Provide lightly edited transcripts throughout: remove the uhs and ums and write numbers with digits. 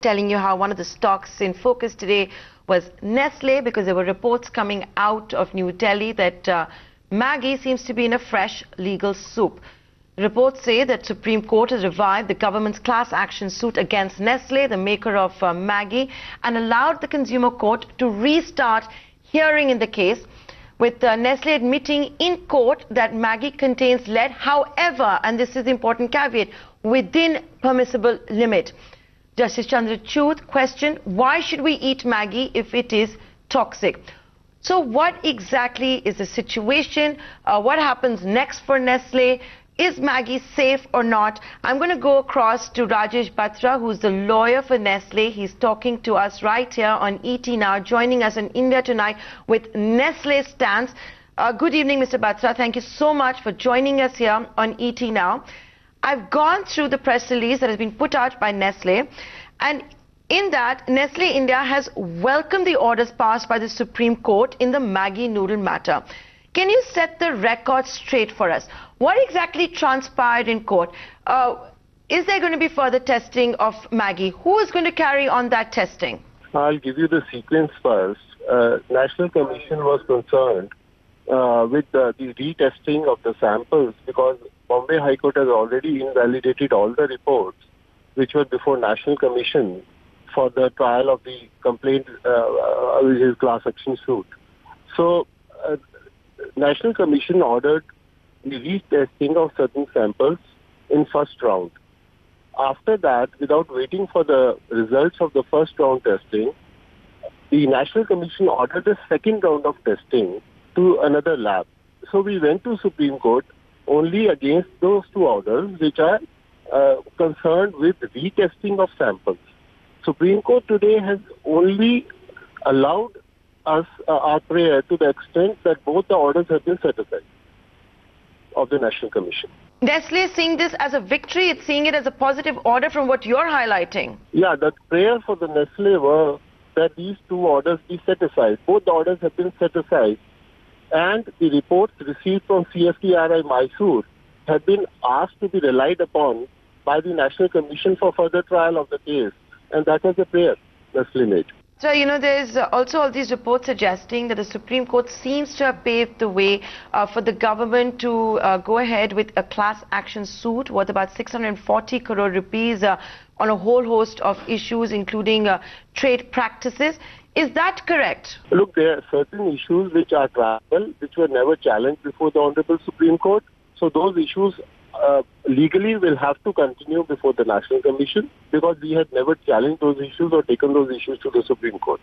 telling you how one of the stocks in focus today was Nestle, because there were reports coming out of New Delhi that Maggi seems to be in a fresh legal soup. Reports say that Supreme Court has revived the government's class action suit against Nestle, the maker of Maggi, and allowed the Consumer Court to restart hearing in the case, with Nestle admitting in court that Maggi contains lead, however, and this is the important caveat, within permissible limit. Justice Chandrachud questioned, why should we eat Maggi if it is toxic? So what exactly is the situation? What happens next for Nestle? Is Maggi safe or not? I'm going to go across to Rajesh Batra, who's the lawyer for Nestle. He's talking to us right here on ET Now, joining us in India Tonight with Nestle's stance. Good evening, Mr. Batra. Thank you so much for joining us here on ET Now. I've gone through the press release that has been put out by Nestle, and in that, Nestle India has welcomed the orders passed by the Supreme Court in the Maggi noodle matter. Can you set the record straight for us? What exactly transpired in court? Is there going to be further testing of Maggi? Who is going to carry on that testing? I'll give you the sequence first. National Commission was concerned with the retesting of the samples because Bombay High Court has already invalidated all the reports which were before National Commission for the trial of the complaint, which is class action suit. So, National Commission ordered the retesting of certain samples in first round. After that, without waiting for the results of the first round testing, the National Commission ordered the second round of testing to another lab. So we went to Supreme Court only against those two orders which are concerned with retesting of samples. Supreme Court today has only allowed us our prayer to the extent that both the orders have been set aside of the National Commission. Nestle is seeing this as a victory. It's seeing it as a positive order from what you're highlighting. Yeah, the prayer for the Nestle were that these two orders be set aside. Both the orders have been set aside, and the reports received from CFTRI Mysuru have been asked to be relied upon by the National Commission for further trial of the case, and that was the prayer Nestle made. So, you know, there's also all these reports suggesting that the Supreme Court seems to have paved the way for the government to go ahead with a class action suit worth about 640 crore rupees on a whole host of issues, including trade practices. Is that correct? Look, there are certain issues which are tribal, which were never challenged before the Honorable Supreme Court. So those issues legally will have to continue before the National Commission because we had never challenged those issues or taken those issues to the Supreme Court.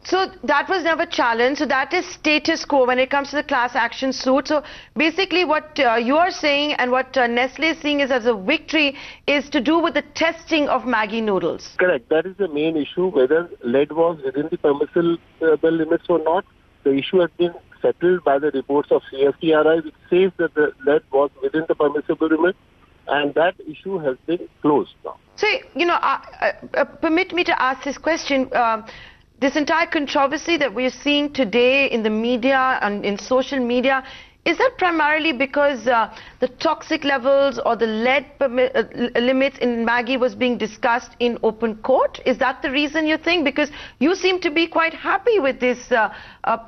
So that was never challenged. So that is status quo when it comes to the class action suit. So basically what you are saying and what Nestle is seeing is as a victory is to do with the testing of Maggi noodles. Correct. That is the main issue, whether lead was within the permissible limits or not. The issue has been settled by the reports of CFTRI, which says that the lead was within the permissible limit, and that issue has been closed now. So, you know, permit me to ask this question. This entire controversy that we're seeing today in the media and in social media, is that primarily because the toxic levels or the lead limits in Maggi was being discussed in open court? Is that the reason you think? Because you seem to be quite happy with this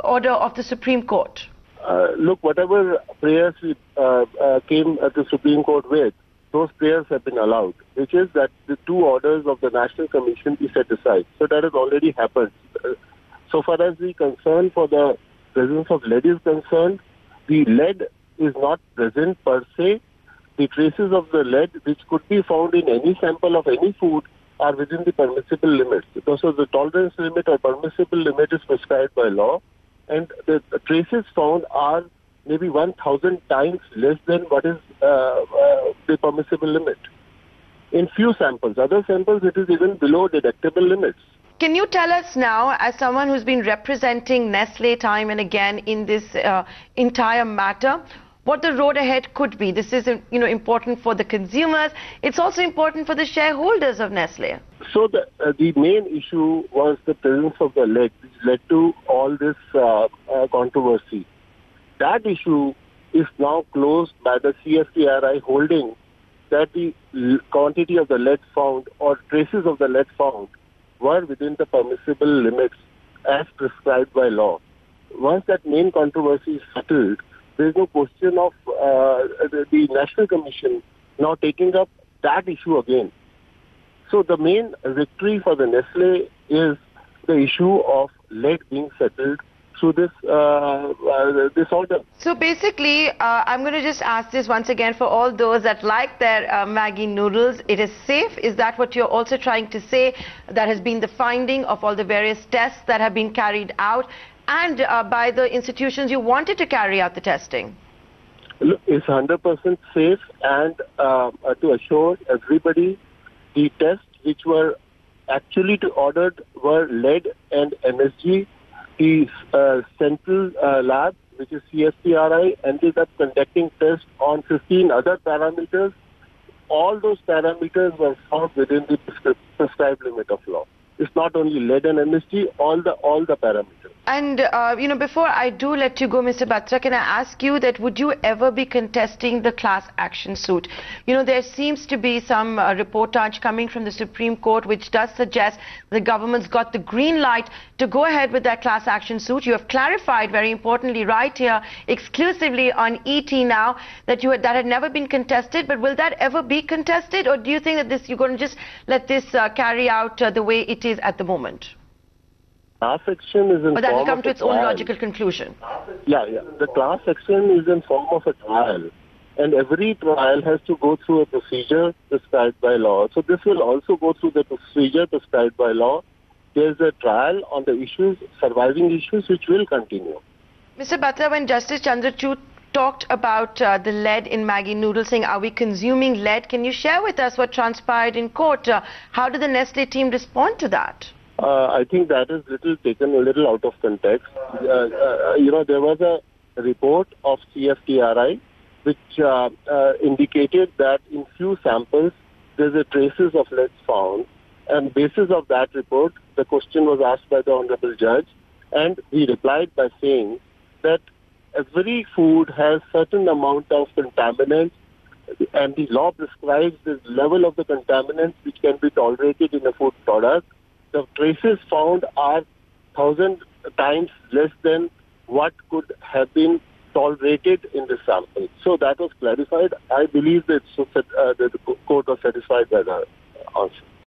order of the Supreme Court. Look, whatever prayers we came at the Supreme Court with, those prayers have been allowed, which is that the two orders of the National Commission be set aside. So that has already happened. So far as the concern for the presence of lead is concerned, the lead is not present per se. The traces of the lead, which could be found in any sample of any food, are within the permissible limits. Because of the tolerance limit or permissible limit is prescribed by law, and the traces found are maybe 1,000 times less than what is the permissible limit. In few samples, other samples it is even below deductible limits. Can you tell us now, as someone who's been representing Nestle time and again in this entire matter, what the road ahead could be? This is, you know, important for the consumers. It's also important for the shareholders of Nestle. So the main issue was the presence of the lead, which led to all this controversy. That issue is now closed by the CFTRI holding that the quantity of the lead found or traces of the lead found were within the permissible limits as prescribed by law. Once that main controversy is settled, there is no question of the National Commission now taking up that issue again. So the main victory for the Nestle is the issue of lead being settled through this order. So basically, I'm going to just ask this once again for all those that like their Maggi noodles. It is safe. Is that what you're also trying to say? That has been the finding of all the various tests that have been carried out and by the institutions you wanted to carry out the testing? Look, it's 100% safe, and to assure everybody, the tests which were actually ordered were lead and MSG. The central lab, which is CFTRI, ended up conducting tests on 15 other parameters. All those parameters were found within the prescribed limit of law. It's not only lead and MSG, all the parameters. And, before I do let you go, Mr. Batra, can I ask you that would you ever be contesting the class action suit? There seems to be some reportage coming from the Supreme Court which does suggest the government's got the green light to go ahead with that class action suit. You have clarified very importantly right here exclusively on ET now that that had never been contested, but will that ever be contested, or do you think that you're going to just let this carry out the way it is at the moment? Class action is in but that form will come of to its trial. own logical conclusion. Yeah. The class action is in form of a trial, and every trial has to go through a procedure prescribed by law. So this will also go through the procedure prescribed by law. There's a trial on the surviving issues, which will continue. Mr. Batra, when Justice Chandrachud talked about the lead in Maggi noodles, saying, are we consuming lead? Can you share with us what transpired in court? How did the Nestle team respond to that? I think that is taken a little out of context. There was a report of CFTRI which indicated that in few samples there's a traces of lead found, and basis of that report the question was asked by the Honorable Judge, and he replied by saying that every food has certain amount of contaminants, and the law prescribes the level of the contaminants which can be tolerated in a food product. The traces found are 1,000 times less than what could have been tolerated in the sample. So that was clarified. I believe that the court was satisfied by the answer.